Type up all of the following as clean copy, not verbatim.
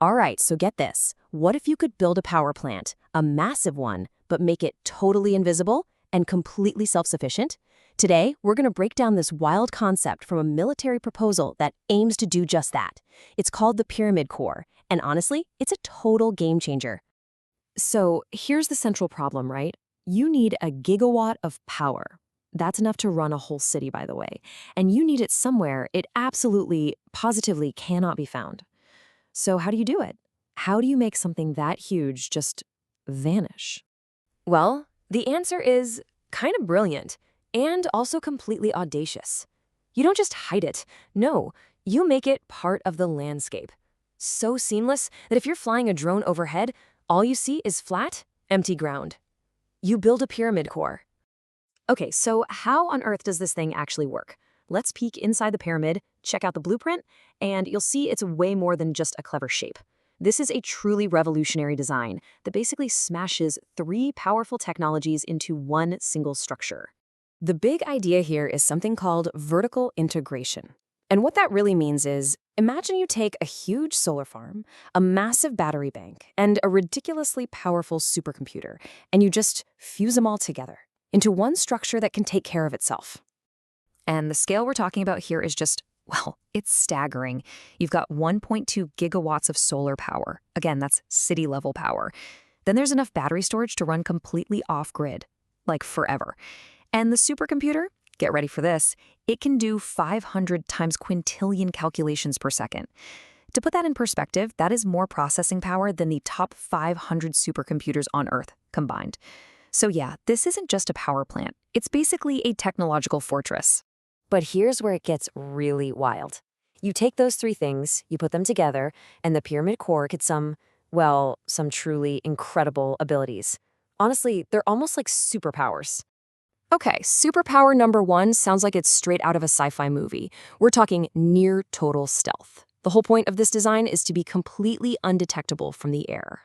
All right, so get this. What if you could build a power plant, a massive one, but make it totally invisible and completely self-sufficient? Today, we're going to break down this wild concept from a military proposal that aims to do just that. It's called the Pyramid Core, and honestly, it's a total game changer. So here's the central problem, right? You need a gigawatt of power. That's enough to run a whole city, by the way. And you need it somewhere it absolutely, positively cannot be found. So how do you do it? How do you make something that huge just vanish? Well, the answer is kind of brilliant and also completely audacious. You don't just hide it. No, you make it part of the landscape. So seamless that if you're flying a drone overhead, all you see is flat, empty ground. You build a pyramid core. Okay, so how on earth does this thing actually work? Let's peek inside the pyramid, check out the blueprint, and you'll see it's way more than just a clever shape. This is a truly revolutionary design that basically smashes three powerful technologies into one single structure. The big idea here is something called vertical integration. And what that really means is, imagine you take a huge solar farm, a massive battery bank, and a ridiculously powerful supercomputer, and you just fuse them all together into one structure that can take care of itself. And the scale we're talking about here is just, well, it's staggering. You've got 1.2 gigawatts of solar power. Again, that's city-level power. Then there's enough battery storage to run completely off-grid, like forever. And the supercomputer, get ready for this, it can do 500 times quintillion calculations per second. To put that in perspective, that is more processing power than the top 500 supercomputers on Earth combined. So yeah, this isn't just a power plant. It's basically a technological fortress. But here's where it gets really wild. You take those three things, you put them together, and the pyramid core gets some truly incredible abilities. Honestly, they're almost like superpowers. Okay, superpower number one sounds like it's straight out of a sci-fi movie. We're talking near total stealth. The whole point of this design is to be completely undetectable from the air.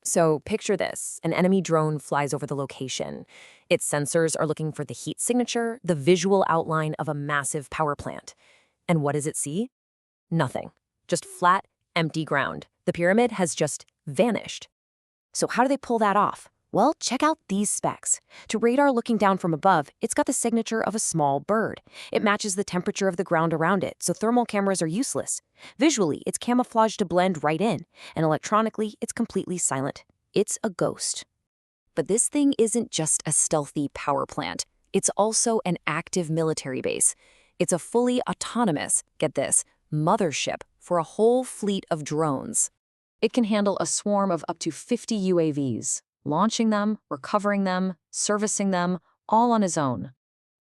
So picture this, an enemy drone flies over the location. Its sensors are looking for the heat signature, the visual outline of a massive power plant. And what does it see? Nothing. Just flat, empty ground. The pyramid has just vanished. So how do they pull that off? Well, check out these specs. To radar looking down from above, it's got the signature of a small bird. It matches the temperature of the ground around it, so thermal cameras are useless. Visually, it's camouflaged to blend right in, and electronically, it's completely silent. It's a ghost. But this thing isn't just a stealthy power plant. It's also an active military base. It's a fully autonomous, get this, mothership for a whole fleet of drones. It can handle a swarm of up to 50 UAVs. Launching them, recovering them, servicing them, all on his own.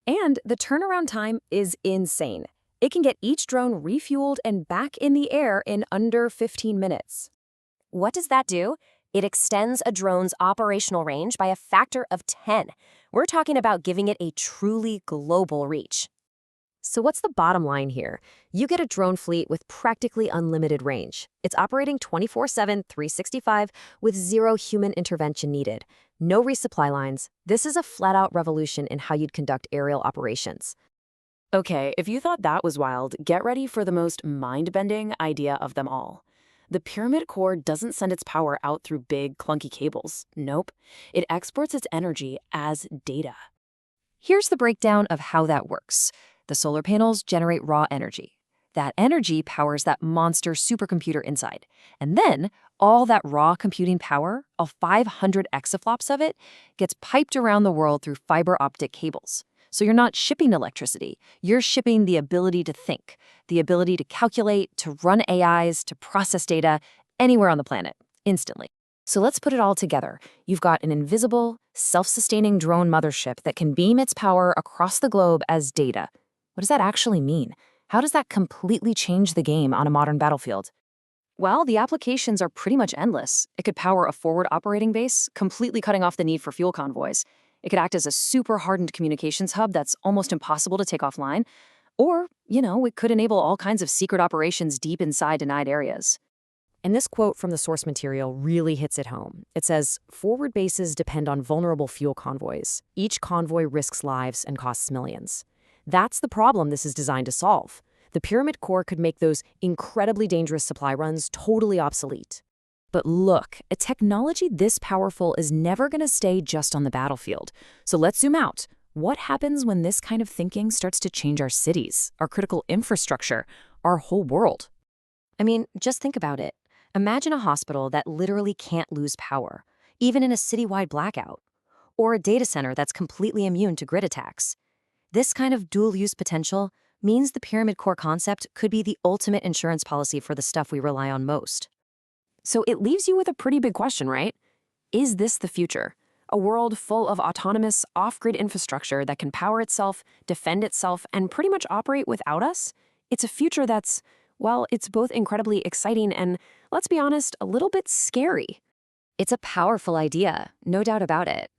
And the turnaround time is insane. It can get each drone refueled and back in the air in under 15 minutes. What does that do? It extends a drone's operational range by a factor of 10. We're talking about giving it a truly global reach. So what's the bottom line here? You get a drone fleet with practically unlimited range. It's operating 24/7, 365 with zero human intervention needed. No resupply lines. This is a flat-out revolution in how you'd conduct aerial operations. Okay, if you thought that was wild, get ready for the most mind-bending idea of them all. The pyramid core doesn't send its power out through big, clunky cables. Nope. It exports its energy as data. Here's the breakdown of how that works. The solar panels generate raw energy. That energy powers that monster supercomputer inside. And then, all that raw computing power, all 500 exaflops of it, gets piped around the world through fiber optic cables. So you're not shipping electricity, you're shipping the ability to think, the ability to calculate, to run AIs, to process data anywhere on the planet, instantly. So let's put it all together. You've got an invisible, self-sustaining drone mothership that can beam its power across the globe as data. What does that actually mean? How does that completely change the game on a modern battlefield? Well, the applications are pretty much endless. It could power a forward operating base, completely cutting off the need for fuel convoys. It could act as a super hardened communications hub that's almost impossible to take offline. Or, it could enable all kinds of secret operations deep inside denied areas. And this quote from the source material really hits it home. It says, "Forward bases depend on vulnerable fuel convoys. Each convoy risks lives and costs millions." That's the problem this is designed to solve. the pyramid core could make those incredibly dangerous supply runs totally obsolete. But look, a technology this powerful is never going to stay just on the battlefield. So let's zoom out. What happens when this kind of thinking starts to change our cities, our critical infrastructure, our whole world? I mean, just think about it. Imagine a hospital that literally can't lose power, even in a citywide blackout, or a data center that's completely immune to grid attacks. This kind of dual-use potential means the pyramid core concept could be the ultimate insurance policy for the stuff we rely on most. So it leaves you with a pretty big question, right? Is this the future? A world full of autonomous, off-grid infrastructure that can power itself, defend itself, and pretty much operate without us? It's a future that's, well, it's both incredibly exciting and, let's be honest, a little bit scary. It's a powerful idea, no doubt about it.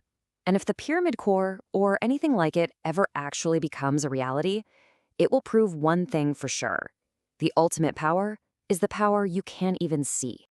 And if the pyramid core, or anything like it, ever actually becomes a reality, it will prove one thing for sure. The ultimate power is the power you can't even see.